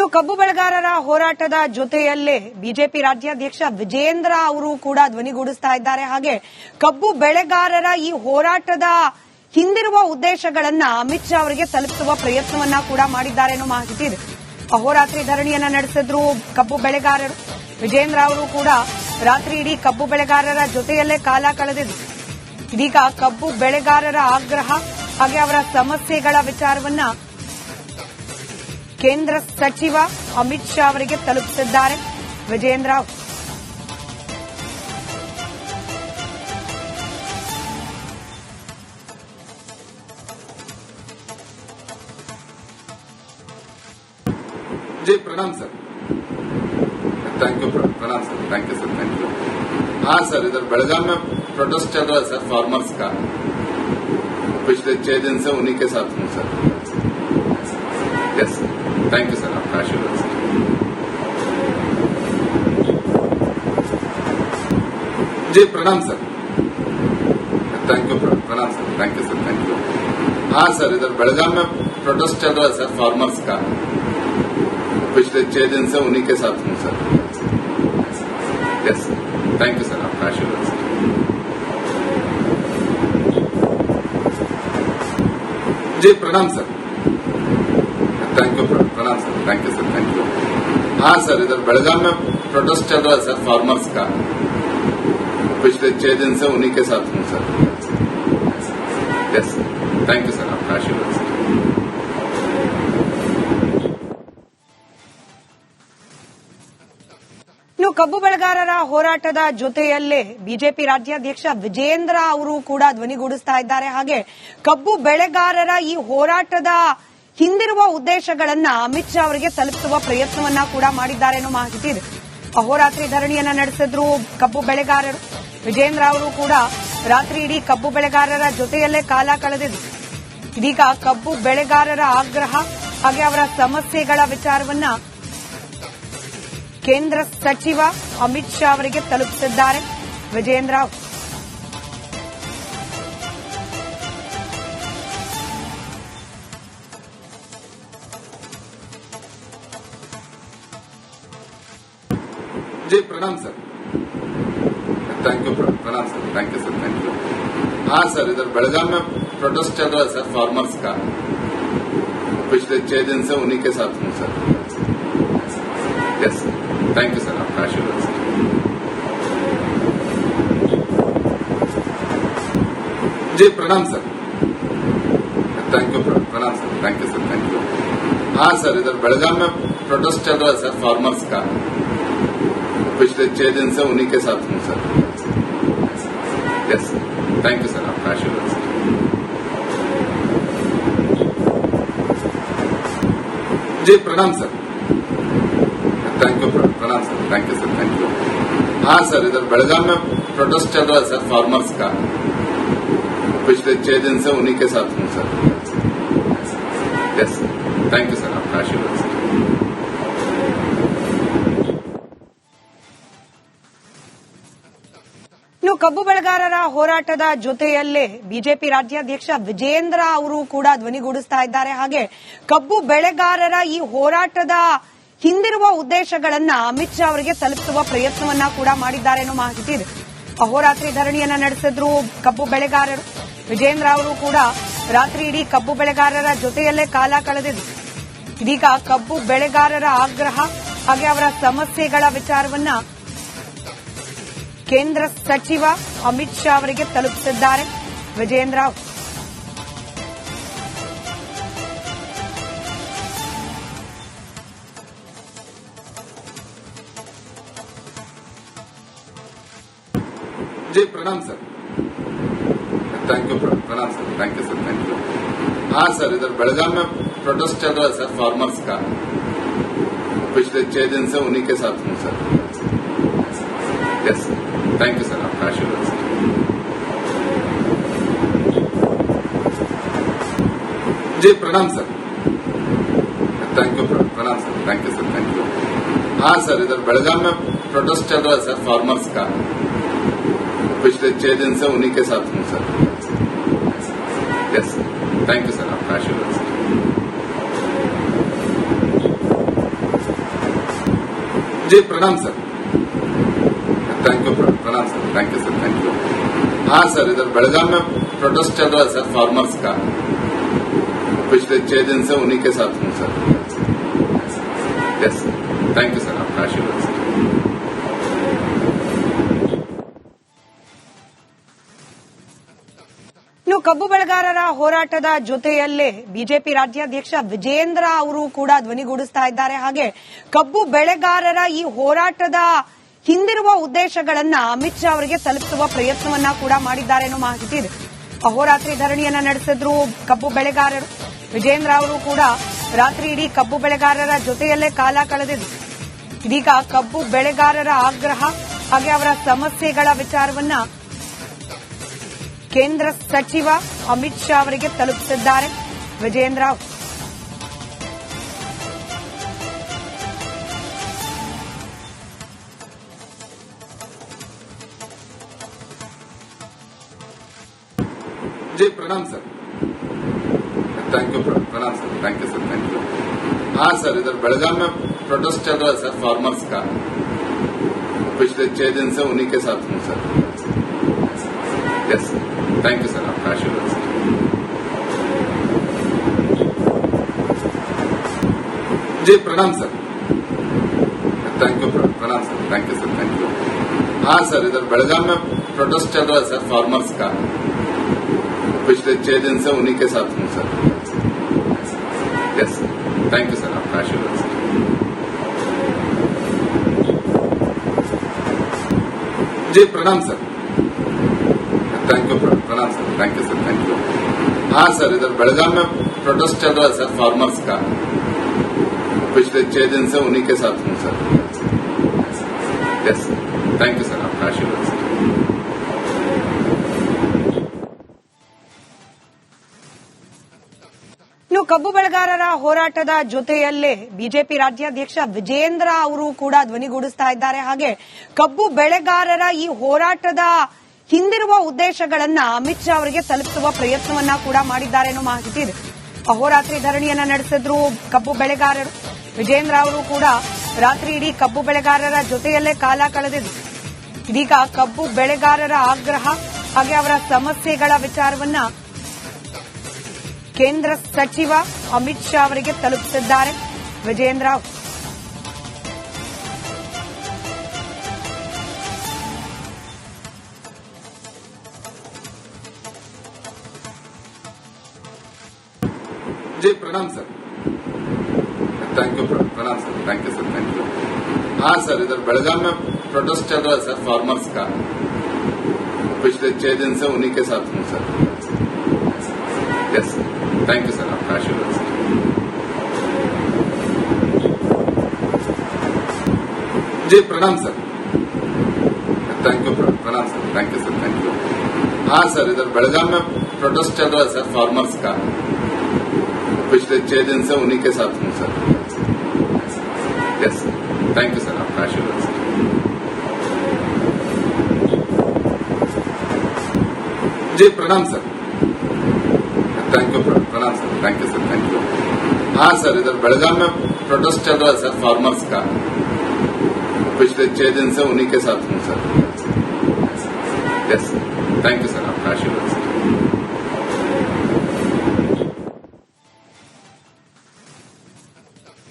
ಇನ್ನು ಕಬ್ಬು ಬೆಳೆಗಾರರ ಹೋರಾಟದ ಜೊತೆಯಲ್ಲೇ ಬಿಜೆಪಿ ರಾಜ್ಯಾಧ್ಯಕ್ಷ ವಿಜೇಂದ್ರ ಅವರು ಕೂಡ ಧ್ವನಿಗೂಡಿಸ್ತಾ ಇದ್ದಾರೆ. ಹಾಗೆ ಕಬ್ಬು ಬೆಳೆಗಾರರ ಈ ಹೋರಾಟದ ಹಿಂದಿರುವ ಉದ್ದೇಶಗಳನ್ನ ಅಮಿತ್ ಶಾ ಅವರಿಗೆ ತಲುಪಿಸುವ ಪ್ರಯತ್ನವನ್ನ ಕೂಡ ಮಾಡಿದ್ದಾರೆ ಅನ್ನೋ ಮಾಹಿತಿ ಇದೆ. ಅಹೋರಾತ್ರಿ ಧರಣಿಯನ್ನ ನಡೆಸಿದ್ರು ಕಬ್ಬು ಬೆಳೆಗಾರರು. ವಿಜೇಂದ್ರ ಅವರು ಕೂಡ ರಾತ್ರಿ ಇಡೀ ಕಬ್ಬು ಬೆಳೆಗಾರರ ಜೊತೆಯಲ್ಲೇ ಕಾಲ ಕಳೆದಿದ್ರು. ಇದೀಗ ಕಬ್ಬು ಬೆಳೆಗಾರರ ಆಗ್ರಹ ಹಾಗೆ ಅವರ ಸಮಸ್ಯೆಗಳ ವಿಚಾರವನ್ನ ಕೇಂದ್ರ ಸಚಿವ ಅಮಿತ್ ಶಾ ಅವರಿಗೆ ತಲುಪಿಸಿದ್ದಾರೆ ವಿಜೇಂದ್ರ. जी प्रणाम सर. Thank you. प्रणाम sir. Thank you sir. Thank you. हाँ सर, इधर बेलगाम में प्रोटेस्ट चल रहा है सर फार्मर्स का. पिछले 6 दिन से उन्हीं के साथ हूँ sir. Yes, thank you sir. आपका आशीर्वाद सर. जी प्रणाम सर. Thank you. प्रणाम sir. Thank you sir. Thank you. हाँ सर, इधर बेलगाम में प्रोटेस्ट चल रहा है सर फार्मर्स का. पिछले 6 दिन से उन्हीं के साथ हूँ sir. Yes, thank you sir. आपका आशीर्वाद सर. जी प्रणाम सर. Thank you. प्रणाम sir. Thank you sir. Thank you. हाँ सर, इधर बेलगाम में प्रोटेस्ट चल रहा है सर फार्मर्स का. पिछले 6 दिन से उन्हीं के साथ हूँ sir. Yes, thank you sir. आपका आशीर्वाद सर. ಇನ್ನು ಕಬ್ಬು ಬೆಳೆಗಾರರ ಹೋರಾಟದ ಜೊತೆಯಲ್ಲೇ ಬಿಜೆಪಿ ರಾಜ್ಯಾಧ್ಯಕ್ಷ ವಿಜೇಂದ್ರ ಅವರು ಕೂಡ ಧ್ವನಿಗೂಡಿಸ್ತಾ ಇದ್ದಾರೆ. ಹಾಗೆ ಕಬ್ಬು ಬೆಳೆಗಾರರ ಈ ಹೋರಾಟದ ಹಿಂದಿರುವ ಉದ್ದೇಶಗಳನ್ನ ಅಮಿತ್ ಶಾ ಅವರಿಗೆ ತಲುಪಿಸುವ ಪ್ರಯತ್ನವನ್ನ ಕೂಡ ಮಾಡಿದ್ದಾರೆ ಅನ್ನೋ ಮಾಹಿತಿ ಇದೆ. ಅಹೋರಾತ್ರಿ ಧರಣಿಯನ್ನ ನಡೆಸಿದ್ರು ಕಬ್ಬು ಬೆಳೆಗಾರರು. ವಿಜೇಂದ್ರ ಅವರು ಕೂಡ ರಾತ್ರಿ ಇಡೀ ಕಬ್ಬು ಬೆಳೆಗಾರರ ಜೊತೆಯಲ್ಲೇ ಕಾಲ ಕಳೆದಿದ್ರು. ಇದೀಗ ಕಬ್ಬು ಬೆಳೆಗಾರರ ಆಗ್ರಹ ಹಾಗೆ ಅವರ ಸಮಸ್ಯೆಗಳ ವಿಚಾರವನ್ನ ಕೇಂದ್ರ ಸಚಿವ ಅಮಿತ್ ಶಾ ಅವರಿಗೆ ತಲುಪಿಸಿದ್ದಾರೆ ವಿಜೇಂದ್ರ. जी प्रणाम सर. Thank you. प्रणाम sir. Thank you sir. Thank you. हाँ सर, इधर बेलगाम में प्रोटेस्ट चल रहा है सर फार्मर्स का. पिछले 6 दिन से उन्हीं के साथ हूँ sir. Yes, thank you sir. आपका आशीर्वाद सर. जी प्रणाम सर. Thank you. प्रणाम sir. Thank you sir. Thank you. हाँ सर, इधर बेलगाम में प्रोटेस्ट चल रहा है सर फार्मर्स का. पिछले 6 दिन से उन्हीं के साथ हूँ sir. Yes, thank you sir. आपका आशीर्वाद सर. जी प्रणाम सर. Thank you. प्रणाम sir. Thank you sir. Thank you. हाँ सर, इधर बेलगाम में प्रोटेस्ट चल रहा है सर फार्मर्स का. पिछले 6 दिन से उन्हीं के साथ हूँ sir. Yes, thank you sir. आपका आशीर्वाद सर. ಇನ್ನು ಕಬ್ಬು ಬೆಳೆಗಾರರ ಹೋರಾಟದ ಜೊತೆಯಲ್ಲೇ ಬಿಜೆಪಿ ರಾಜ್ಯಾಧ್ಯಕ್ಷ ವಿಜೇಂದ್ರ ಅವರು ಕೂಡ ಧ್ವನಿಗೂಡಿಸ್ತಾ ಇದ್ದಾರೆ. ಹಾಗೆ ಕಬ್ಬು ಬೆಳೆಗಾರರ ಈ ಹೋರಾಟದ ಹಿಂದಿರುವ ಉದ್ದೇಶಗಳನ್ನ ಅಮಿತ್ ಶಾ ಅವರಿಗೆ ತಲುಪಿಸುವ ಪ್ರಯತ್ನವನ್ನ ಕೂಡ ಮಾಡಿದ್ದಾರೆ ಅನ್ನೋ ಮಾಹಿತಿ ಇದೆ. ಅಹೋರಾತ್ರಿ ಧರಣಿಯನ್ನ ನಡೆಸಿದ್ರು ಕಬ್ಬು ಬೆಳೆಗಾರರು. ವಿಜೇಂದ್ರ ಅವರು ಕೂಡ ರಾತ್ರಿ ಇಡೀ ಕಬ್ಬು ಬೆಳೆಗಾರರ ಜೊತೆಯಲ್ಲೇ ಕಾಲ ಕಳೆದಿದ್ರು. ಇದೀಗ ಕಬ್ಬು ಬೆಳೆಗಾರರ ಆಗ್ರಹ ಹಾಗೆ ಅವರ ಸಮಸ್ಯೆಗಳ ವಿಚಾರವನ್ನ ಕೇಂದ್ರ ಸಚಿವ ಅಮಿತ್ ಶಾ ಅವರಿಗೆ ತಲುಪಿಸಿದ್ದಾರೆ ವಿಜೇಂದ್ರ. जी प्रणाम सर. Thank you. प्रणाम sir. Thank you sir. Thank you. हाँ सर, इधर बेलगाम में प्रोटेस्ट चल रहा है सर फार्मर्स का. पिछले 6 दिन से उन्हीं के साथ हूँ sir. Yes, thank you sir. आपका आशीर्वाद सर. जी प्रणाम सर. Thank you. प्रणाम sir. Thank you sir. Thank you. हाँ सर, इधर बेलगाम में प्रोटेस्ट चल रहा है सर फार्मर्स का. पिछले 6 दिन से उन्हीं के साथ हूँ sir. Yes, thank you sir. आपका आशीर्वाद सर. जी प्रणाम सर, थैंक यू, प्रणाम sir, thank you sir, thank you. हाँ सर, इधर बेलगाम में प्रोटेस्ट चल रहा है सर फार्मर्स का, पिछले 6 दिन से उन्हीं के साथ हूँ sir. Yes, thank you sir, आपका आशीर्वाद सर। ಇನ್ನು ಕಬ್ಬು ಬೆಳೆಗಾರರ ಹೋರಾಟದ ಜೊತೆಯಲ್ಲೇ ಬಿಜೆಪಿ ರಾಜ್ಯಾಧ್ಯಕ್ಷ ವಿಜೇಂದ್ರ ಅವರು ಕೂಡ ಧ್ವನಿಗೂಡಿಸ್ತಾ ಇದ್ದಾರೆ. ಹಾಗೆ ಕಬ್ಬು ಬೆಳೆಗಾರರ ಈ ಹೋರಾಟದ ಹಿಂದಿರುವ ಉದ್ದೇಶಗಳನ್ನ ಅಮಿತ್ ಶಾ ಅವರಿಗೆ ತಲುಪಿಸುವ ಪ್ರಯತ್ನವನ್ನ ಕೂಡ ಮಾಡಿದ್ದಾರೆ ಅನ್ನೋ ಮಾಹಿತಿ ಇದೆ. ಅಹೋರಾತ್ರಿ ಧರಣಿಯನ್ನ ನಡೆಸಿದ್ರು ಕಬ್ಬು ಬೆಳೆಗಾರರು. ವಿಜೇಂದ್ರ ಅವರು ಕೂಡ ರಾತ್ರಿ ಇಡೀ ಕಬ್ಬು ಬೆಳೆಗಾರರ ಜೊತೆಯಲ್ಲೇ ಕಾಲ ಕಳೆದಿದ್ರು. ಇದೀಗ ಕಬ್ಬು ಬೆಳೆಗಾರರ ಆಗ್ರಹ ಹಾಗೆ ಅವರ ಸಮಸ್ಯೆಗಳ ವಿಚಾರವನ್ನ ಕೇಂದ್ರ ಸಚಿವ ಅಮಿತ್ ಶಾ ಅವರಿಗೆ ತಲುಪಿಸಿದ್ದಾರೆ ವಿಜೇಂದ್ರ ಅವರು. जी प्रणाम सर, थैंक यू, प्रणाम sir, thank you sir, thank you. हाँ सर, इधर बेलगाम में प्रोटेस्ट चल रहा है सर फार्मर्स का, पिछले 6 दिन से उन्हीं के साथ हूँ sir. Yes, thank you sir, आपका आशीर्वाद सर। जी प्रणाम सर, थैंक यू, प्रणाम sir, thank you sir, thank you. हाँ सर, इधर बेलगाम में प्रोटेस्ट चल रहा है सर फार्मर्स का, पिछले 6 दिन से उन्हीं के साथ हूँ sir. Yes, thank you sir, आपका आशीर्वाद सर। जी प्रणाम सर, थैंक यू, प्रणाम sir, thank you sir, thank you. हाँ सर, इधर बेलगाम में प्रोटेस्ट चल रहा है सर फार्मर्स का, पिछले 6 दिन से उन्हीं के साथ हूँ sir. Yes, thank you sir, आपका आशीर्वाद सर। ಇನ್ನು ಕಬ್ಬು ಬೆಳೆಗಾರರ ಹೋರಾಟದ ಜೊತೆಯಲ್ಲೇ ಬಿಜೆಪಿ ರಾಜ್ಯಾಧ್ಯಕ್ಷ ವಿಜೇಂದ್ರ ಅವರು ಕೂಡ ಧ್ವನಿಗೂಡಿಸ್ತಾ ಇದ್ದಾರೆ. ಹಾಗೆ ಕಬ್ಬು ಬೆಳೆಗಾರರ ಈ ಹೋರಾಟದ ಹಿಂದಿರುವ ಉದ್ದೇಶಗಳನ್ನ ಅಮಿತ್ ಶಾ ಅವರಿಗೆ ತಲುಪಿಸುವ ಪ್ರಯತ್ನವನ್ನ ಕೂಡ ಮಾಡಿದ್ದಾರೆ ಅನ್ನೋ ಮಾಹಿತಿ ಇದೆ. ಅಹೋರಾತ್ರಿ ಧರಣಿಯನ್ನ ನಡೆಸಿದ್ರು ಕಬ್ಬು ಬೆಳೆಗಾರರು. ವಿಜೇಂದ್ರ ಅವರು ಕೂಡ ರಾತ್ರಿ ಇಡೀ ಕಬ್ಬು ಬೆಳೆಗಾರರ ಜೊತೆಯಲ್ಲೇ ಕಾಲ ಕಳೆದಿದ್ರು. ಇದೀಗ ಕಬ್ಬು ಬೆಳೆಗಾರರ ಆಗ್ರಹ ಹಾಗೆ ಅವರ ಸಮಸ್ಯೆಗಳ ವಿಚಾರವನ್ನ ಕೇಂದ್ರ ಸಚಿವ ಅಮಿತ್ ಶಾ ಅವರಿಗೆ ತಲುಪಿಸಿದ್ದಾರೆ ವಿಜೇಂದ್ರ ಅವರು. जी प्रणाम सर, थैंक यू, प्रणाम sir, thank you sir, thank you. हाँ सर, इधर बेलगाम में प्रोटेस्ट चल रहा है सर फार्मर्स का, पिछले 6 दिन से उन्हीं के साथ हूँ sir. Yes, thank you sir, आपका आशीर्वाद सर। जी प्रणाम सर, थैंक यू, प्रणाम sir, thank you sir, thank you. हाँ सर, इधर बेलगाम में प्रोटेस्ट चल रहा है सर फार्मर्स का, पिछले 6 दिन से उन्हीं के साथ हूँ sir. Yes, thank you sir, आपका आशीर्वाद सर। जी प्रणाम सर, थैंक यू, प्रणाम sir, thank you sir, thank you. हाँ सर, इधर बेलगाम में प्रोटेस्ट चल रहा है सर फार्मर्स का, पिछले 6 दिन से उन्हीं के साथ हूँ sir. Yes, thank you sir, आपका आशीर्वाद सर।